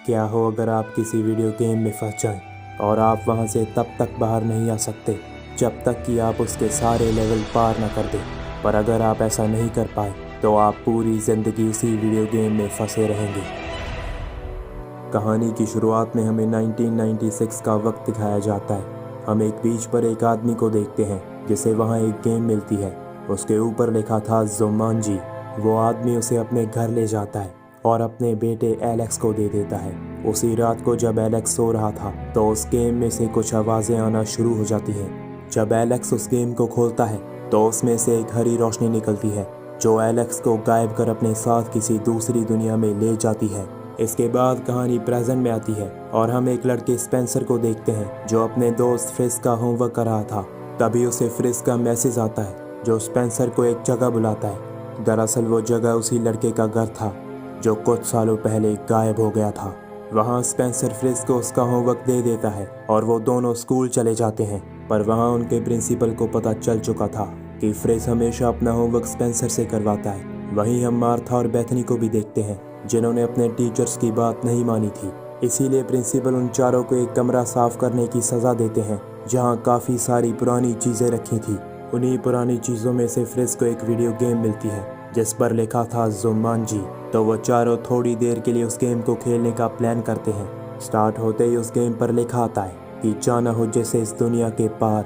क्या हो अगर आप किसी वीडियो गेम में फंस जाएं और आप वहां से तब तक बाहर नहीं आ सकते जब तक कि आप उसके सारे लेवल पार ना कर दें। पर अगर आप ऐसा नहीं कर पाए तो आप पूरी ज़िंदगी उसी वीडियो गेम में फंसे रहेंगे। कहानी की शुरुआत में हमें 1996 का वक्त दिखाया जाता है। हम एक बीच पर एक आदमी को देखते हैं जिसे वहाँ एक गेम मिलती है। उसके ऊपर लिखा था जुमांजी। वो आदमी उसे अपने घर ले जाता है और अपने बेटे एलेक्स को दे देता है। उसी रात को जब एलेक्स सो रहा था तो उस गेम में से कुछ आवाज़ें आना शुरू हो जाती हैं। जब एलेक्स उस गेम को खोलता है तो उसमें से एक हरी रोशनी निकलती है जो एलेक्स को गायब कर अपने साथ किसी दूसरी दुनिया में ले जाती है। इसके बाद कहानी प्रेजेंट में आती है और हम एक लड़के स्पेंसर को देखते हैं जो अपने दोस्त फ्रिस का होमवर्क कर रहा था। तभी उसे फ्रिस का मैसेज आता है जो स्पेंसर को एक जगह बुलाता है। दरअसल वो जगह उसी लड़के का घर था जो कुछ सालों पहले गायब हो गया था। वहाँ स्पेंसर फ्रिस को उसका होमवर्क दे देता है और वो दोनों स्कूल चले जाते हैं। पर वहाँ उनके प्रिंसिपल को पता चल चुका था कि फ्रिस हमेशा अपना होमवर्क स्पेंसर से करवाता है। वहीं हम मार्था और बेथनी को भी देखते हैं जिन्होंने अपने टीचर्स की बात नहीं मानी थी। इसीलिए प्रिंसिपल उन चारों को एक कमरा साफ करने की सज़ा देते हैं जहाँ काफ़ी सारी पुरानी चीज़ें रखी थी। उन्हीं पुरानी चीज़ों में से फ्रिस को एक वीडियो गेम मिलती है जिस पर लिखा था जुमांजी। तो वो चारों थोड़ी देर के लिए उस गेम को खेलने का प्लान करते हैं। स्टार्ट होते ही उस गेम पर लिखा आता है कि जाना हो जैसे इस दुनिया के पार,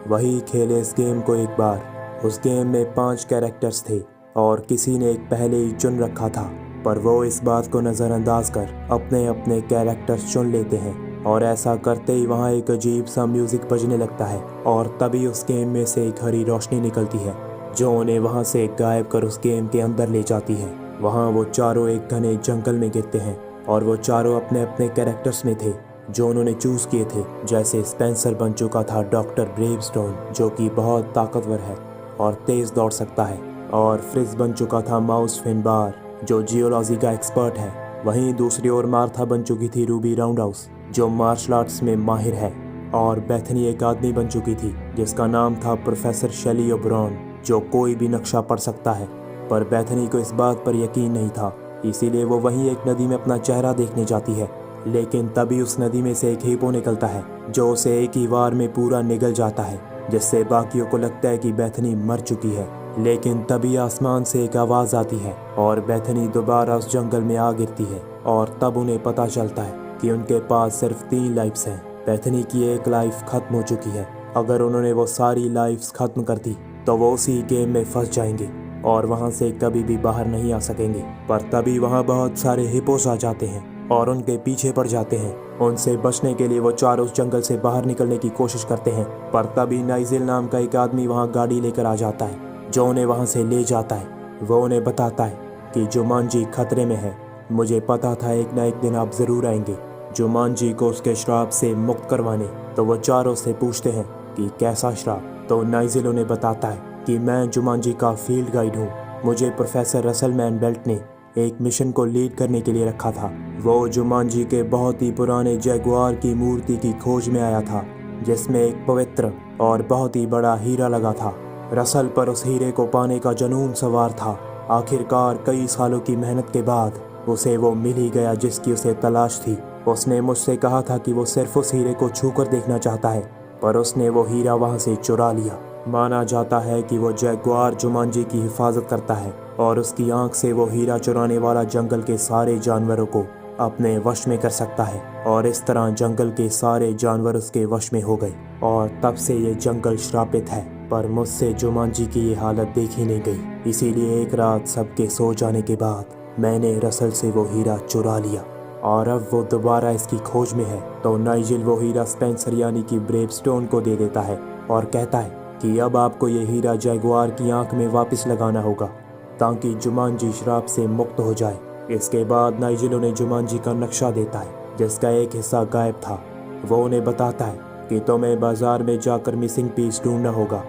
वही खेले इस गेम को एक बार। उस गेम में 5 कैरेक्टर्स थे और किसी ने एक पहले ही चुन रखा था, पर वो इस बात को नज़रअंदाज कर अपने अपने कैरेक्टर्स चुन लेते हैं। और ऐसा करते ही वहाँ एक अजीब सा म्यूज़िक बजने लगता है और तभी उस गेम में से एक हरी रोशनी निकलती है जो उन्हें वहाँ से गायब कर उस गेम के अंदर ले जाती है। वहाँ वो चारों एक घने जंगल में गिरते हैं और वो चारों अपने अपने कैरेक्टर्स में थे जो उन्होंने चूज़ किए थे। जैसे स्पेंसर बन चुका था डॉक्टर ब्रेवस्टोन जो कि बहुत ताकतवर है और तेज़ दौड़ सकता है, और फ्रिज बन चुका था माउस फिनबार जो जियोलॉजी का एक्सपर्ट है। वहीं दूसरी ओर मार्था बन चुकी थी रूबी राउंडहाउस जो मार्शल आर्ट्स में माहिर है, और बेथनी एक आदमी बन चुकी थी जिसका नाम था प्रोफेसर शेली ओब्रॉन जो कोई भी नक्शा पढ़ सकता है। पर बेथनी को इस बात पर यकीन नहीं था, इसीलिए वो वहीं एक नदी में अपना चेहरा देखने जाती है। लेकिन तभी उस नदी में से एक हिप्पो निकलता है जो उसे एक ही वार में पूरा निगल जाता है, जिससे बाकियों को लगता है कि बेथनी मर चुकी है। लेकिन तभी आसमान से एक आवाज़ आती है और बेथनी दोबारा उस जंगल में आ गिरती है, और तब उन्हें पता चलता है कि उनके पास सिर्फ 3 लाइफ्स हैं। बेथनी की एक लाइफ खत्म हो चुकी है। अगर उन्होंने वो सारी लाइफ्स खत्म कर दी तो वो उसी गेम में फंस जाएंगे और वहाँ से कभी भी बाहर नहीं आ सकेंगे। पर तभी वहाँ बहुत सारे हिप्पोस आ जाते हैं और उनके पीछे पड़ जाते हैं। उनसे बचने के लिए वो चारों उस जंगल से बाहर निकलने की कोशिश करते हैं, पर तभी नाइजिल नाम का एक आदमी वहाँ गाड़ी लेकर आ जाता है जो उन्हें वहाँ से ले जाता है। वो उन्हें बताता है कि जुमांजी खतरे में है। मुझे पता था एक ना एक दिन आप ज़रूर आएंगे जुमांजी को उसके श्राप से मुक्त करवाने। तो वो चारों से पूछते हैं कि कैसा श्राप। तो नाइजिल उन्हें बताता है कि मैं जुमांजी का फील्ड गाइड हूँ। मुझे प्रोफेसर रसल मैनबेल्ट ने एक मिशन को लीड करने के लिए रखा था। वो जुमांजी के बहुत ही पुराने जैगुआर की मूर्ति की खोज में आया था जिसमें एक पवित्र और बहुत ही बड़ा हीरा लगा था। रसल पर उस हीरे को पाने का जुनून सवार था। आखिरकार कई सालों की मेहनत के बाद उसे वो मिल ही गया जिसकी उसे तलाश थी। उसने मुझसे कहा था कि वो सिर्फ उस हीरे को छूकर देखना चाहता है, पर उसने वो हीरा वहाँ से चुरा लिया। माना जाता है कि वो जैगुआर जुमांजी की हिफाजत करता है और उसकी आंख से वो हीरा चुराने वाला जंगल के सारे जानवरों को अपने वश में कर सकता है, और इस तरह जंगल के सारे जानवर उसके वश में हो गए और तब से ये जंगल श्रापित है। पर मुझसे जुमांजी की ये हालत देखी नहीं गई, इसीलिए एक रात सबके सो जाने के बाद मैंने रसल से वो हीरा चुरा लिया और अब वो दोबारा इसकी खोज में है। तो नाइजिल वो हीरा स्पेंसर यानी कि ब्रेवस्टोन को दे देता है और कहता है कि अब आपको ये हीरा जैगुआर की आंख में वापस लगाना होगा ताकि जुमांजी श्राप से मुक्त हो जाए। इसके बाद नाइजिल उन्हें जुमांजी का नक्शा देता है जिसका एक हिस्सा गायब था। वो उन्हें बताता है कि तुम्हें बाजार में जाकर मिसिंग पीस ढूंढना होगा,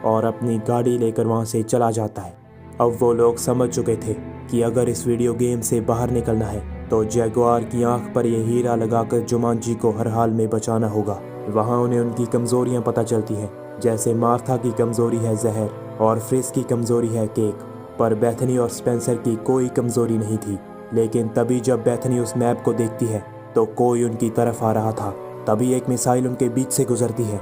और अपनी गाड़ी लेकर वहाँ से चला जाता है। अब वो लोग समझ चुके थे कि अगर इस वीडियो गेम से बाहर निकलना है तो जैगुआर की आंख पर यह हीरा लगाकर जुमांजी को हर हाल में बचाना होगा। वहाँ उन्हें उनकी कमज़ोरियाँ पता चलती हैं, जैसे मार्था की कमज़ोरी है जहर और फ्रिस की कमज़ोरी है केक, पर बेथनी और स्पेंसर की कोई कमज़ोरी नहीं थी। लेकिन तभी जब बेथनी उस मैप को देखती है तो कोई उनकी तरफ आ रहा था। तभी एक मिसाइल उनके बीच से गुजरती है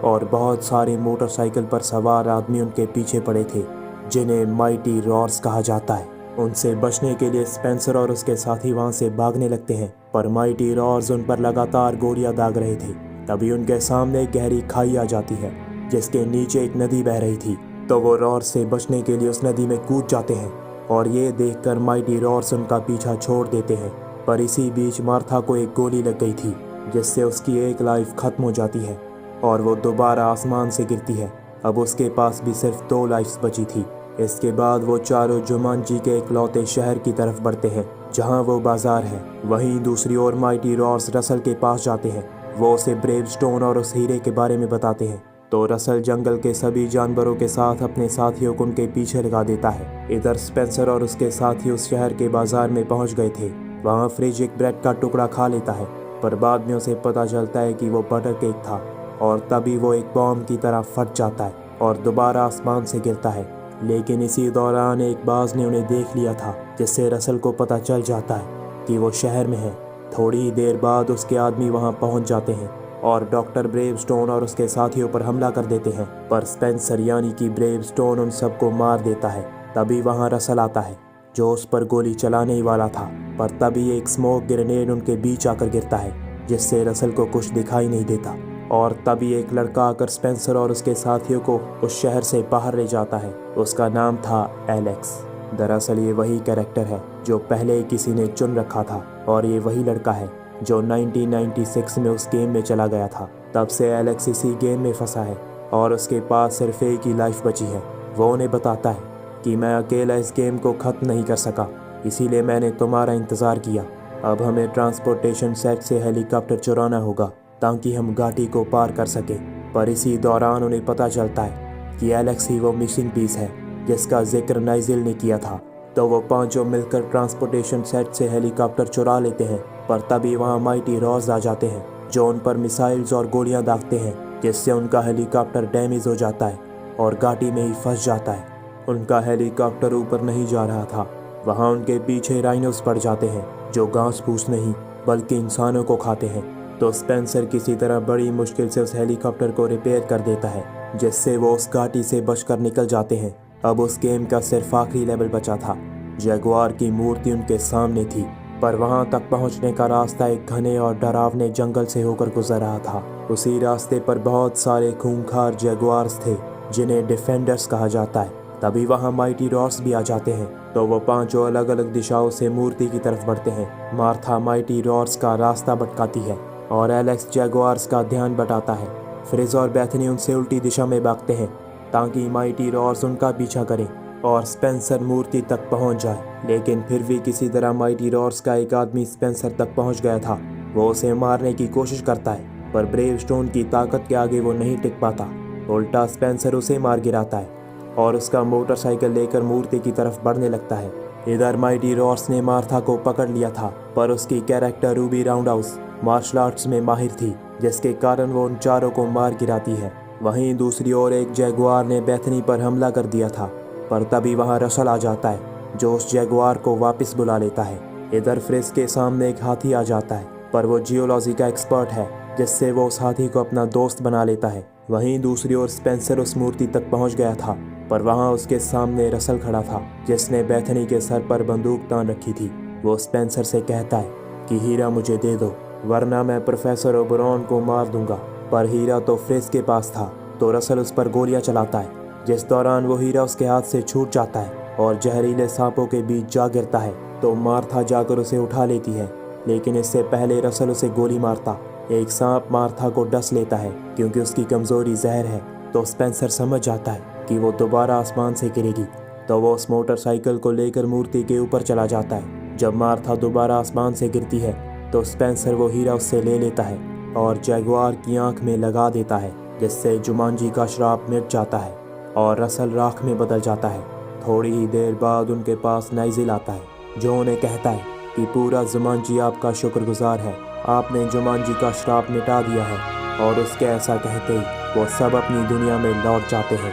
और बहुत सारे मोटरसाइकिल पर सवार आदमी उनके पीछे पड़े थे, जिन्हें माइटी रॉर्स कहा जाता है। उनसे बचने के लिए स्पेंसर और उसके साथी वहां से भागने लगते हैं, पर माइटी रॉर्स उन पर लगातार गोलियां दाग रहे थे। तभी उनके सामने एक गहरी खाई आ जाती है, जिसके नीचे एक नदी बह रही थी। तो वो रॉर्स से बचने के लिए उस नदी में कूद जाते हैं और ये देखकर माइटी रॉर्स उनका पीछा छोड़ देते हैं। पर इसी बीच मार्था को एक गोली लग गई थी, जिससे उसकी एक लाइफ खत्म हो जाती है और वो दोबारा आसमान से गिरती है। अब उसके पास भी सिर्फ 2 लाइफ्स बची थी। इसके बाद वो चारों जुमांजी के इकलौते शहर की तरफ बढ़ते हैं, जहां वो बाजार है। वहीं दूसरी ओर माइटी रॉर्स रसल के पास जाते हैं। वो उसे ब्रेव स्टोन और उस हीरे के बारे में बताते हैं। तो रसल जंगल के सभी जानवरों के साथ अपने साथियों को उनके पीछे लगा देता है। इधर स्पेंसर और उसके साथी उस शहर के बाजार में पहुंच गए थे। वहां फ्रिज एक ब्रेड का टुकड़ा खा लेता है, पर बाद में उसे पता चलता है कि वो बटर केक था और तभी वो एक बॉम्ब की तरह फट जाता है और दोबारा आसमान से गिरता है। लेकिन इसी दौरान एक बाज ने उन्हें देख लिया था, जिससे रसल को पता चल जाता है कि वो शहर में है। थोड़ी ही देर बाद उसके आदमी वहां पहुंच जाते हैं और डॉक्टर ब्रेवस्टोन और उसके साथियों पर हमला कर देते हैं, पर स्पेंसर यानी कि ब्रेवस्टोन उन सबको मार देता है। तभी वहां रसल आता है, जो उस पर गोली चलाने ही वाला था, पर तभी एक स्मोक ग्रेनेड उनके बीच आकर गिरता है, जिससे रसल को कुछ दिखाई नहीं देता। और तभी एक लड़का आकर स्पेंसर और उसके साथियों को उस शहर से बाहर ले जाता है। उसका नाम था एलेक्स। दरअसल ये वही कैरेक्टर है जो पहले किसी ने चुन रखा था, और ये वही लड़का है जो 1996 में उस गेम में चला गया था। तब से एलेक्स इसी गेम में फंसा है और उसके पास सिर्फ एक ही लाइफ बची है। वो उन्हें बताता है कि मैं अकेला इस गेम को ख़त्म नहीं कर सका, इसीलिए मैंने तुम्हारा इंतज़ार किया। अब हमें ट्रांसपोर्टेशन सेट से हेलीकॉप्टर चुराना होगा ताकि हम घाटी को पार कर सकें। पर इसी दौरान उन्हें पता चलता है कि एलेक्स ही वो मिसिंग पीस है जिसका जिक्र नाइजिल ने किया था। तो वो पांचों मिलकर ट्रांसपोर्टेशन सेट से हेलीकॉप्टर चुरा लेते हैं, पर तभी वहाँ माइटी रॉर्स आ जाते हैं, जो उन पर मिसाइल्स और गोलियां दागते हैं, जिससे उनका हेलीकॉप्टर डैमेज हो जाता है और घाटी में ही फंस जाता है। उनका हेलीकॉप्टर ऊपर नहीं जा रहा था। वहाँ उनके पीछे राइनोस पड़ जाते हैं, जो घास फूस नहीं बल्कि इंसानों को खाते हैं। तो स्पेंसर किसी तरह बड़ी मुश्किल से उस हेलीकॉप्टर को रिपेयर कर देता है, जिससे वो उस घाटी से बचकर निकल जाते हैं। अब उस गेम का सिर्फ आखिरी लेवल बचा था। जगुआर की मूर्ति उनके सामने थी, पर वहां तक पहुंचने का रास्ता एक घने और डरावने जंगल से होकर गुजर रहा था। उसी रास्ते पर बहुत सारे खूंखार जगुआर्स थे, जिन्हें डिफेंडर्स कहा जाता है। तभी वहां माइटी रॉर्स भी आ जाते हैं, तो वो पांचों अलग अलग दिशाओं से मूर्ति की तरफ बढ़ते हैं। मार्था माइटी रॉर्स का रास्ता भटकाती है और एलेक्स जगुआर्स का ध्यान बटाता है। फ्रिज और बेथनी उनसे उल्टी दिशा में भागते हैं ताकि माइटी रॉर्स उनका पीछा करें और स्पेंसर मूर्ति तक पहुंच जाए। लेकिन फिर भी किसी तरह माइटी रॉर्स का एक आदमी स्पेंसर तक पहुंच गया था। वो उसे मारने की कोशिश करता है, पर ब्रेवस्टोन की ताकत के आगे वो नहीं टिक पाता। उल्टा स्पेंसर उसे मार गिराता है और उसका मोटरसाइकिल लेकर मूर्ति की तरफ बढ़ने लगता है। इधर माइटी रॉर्स ने मार्था को पकड़ लिया था, पर उसकी कैरेक्टर रूबी राउंडहाउस मार्शल आर्ट्स में माहिर थी, जिसके कारण वो उन चारों को मार गिराती है। वहीं दूसरी ओर एक जगुआर ने बेथनी पर हमला कर दिया था, पर तभी वहां रसल आ जाता है, जो उस जगुआर को वापस बुला लेता है। इधर फ्रिज के सामने एक हाथी आ जाता है, पर वो जियोलॉजी का एक्सपर्ट है, जिससे वो उस हाथी को अपना दोस्त बना लेता है। वहीं दूसरी ओर स्पेंसर उस मूर्ति तक पहुंच गया था, पर वहां उसके सामने रसल खड़ा था, जिसने बेथनी के सर पर बंदूक तान रखी थी। वो स्पेंसर से कहता है कि हीरा मुझे दे दो, वरना मैं प्रोफेसर ओबरॉन को मार दूंगा। पर हीरा तो फ्रिज के पास था, तो रसल उस पर गोलियां चलाता है, जिस दौरान वो हीरा उसके हाथ से छूट जाता है और जहरीले सांपों के बीच जा गिरता है। तो मार्था जाकर उसे उठा लेती है, लेकिन इससे पहले रसल उसे गोली मारता। एक सांप मार्था को डस लेता है, क्योंकि उसकी कमजोरी जहर है। तो स्पेंसर समझ जाता है कि वो दोबारा आसमान से गिरेगी, तो वो उस मोटरसाइकिल को लेकर मूर्ति के ऊपर चला जाता है। जब मार्था दोबारा आसमान से गिरती है, तो स्पेंसर वो हीरा उससे ले लेता है और जगुआर की आंख में लगा देता है, जिससे जुमांजी का श्राप मिट जाता है और रसल राख में बदल जाता है। थोड़ी ही देर बाद उनके पास नाइजिल आता है, जो उन्हें कहता है कि पूरा जुमांजी आपका शुक्रगुजार है, आपने जुमांजी का श्राप मिटा दिया है। और उसके ऐसा कहते ही वो सब अपनी दुनिया में लौट जाते हैं।